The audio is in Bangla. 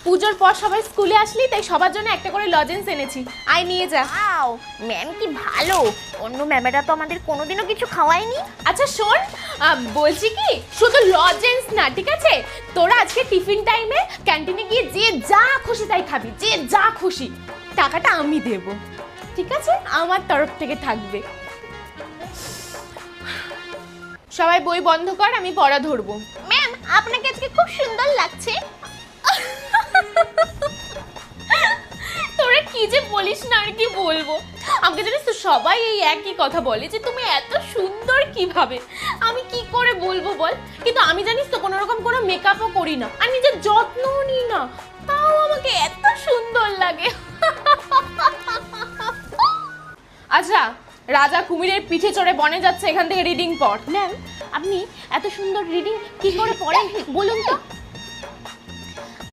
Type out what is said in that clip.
পুজোর পর সবাই স্কুলে আসলি, তাই সবার জন্য একটা করে লজেন্স এনেছি, আয় নিয়ে যা। ওয়াও, ম্যাম কি ভালো। অন্য ম্যামেরা তো আমাদের কোনোদিনও কিছু খাওয়ায়নি। আচ্ছা শোন, বলছি কি, শুধু লজেন্স না, ঠিক আছে? তোরা আজকে টিফিন টাইমে ক্যান্টিনে গিয়ে যে যা খুশি তাই খাবি, যে যা খুশি। টাকাটা আমি দেব, ঠিক আছে? আমার তরফ থেকে থাকবে। সবাই বই বন্ধ কর, আমি পড়া ধরবো। ম্যাম, আপনাকে আজকে খুব সুন্দর লাগছে। তোরা কি যে বলিস না, আর কি বলবো। আমাকে জানিস তো সবাই এই একই কথা বলে যে তুমি এত সুন্দর কিভাবে। আমি কি করে বলবো বল? কিন্তু আমি জানিস তো কোনো রকম কোনো মেকআপও করি না, আর নিজের যত্নও নিই না, তাও আমাকে এত সুন্দর লাগে। আচ্ছা, রাজা কুমিরের পিঠে চড়ে বনে যাচ্ছে, এখান থেকে রিডিং পড়। ম্যাম, আপনি এত সুন্দর রিডিং কি করে পড়েন বলুন তো।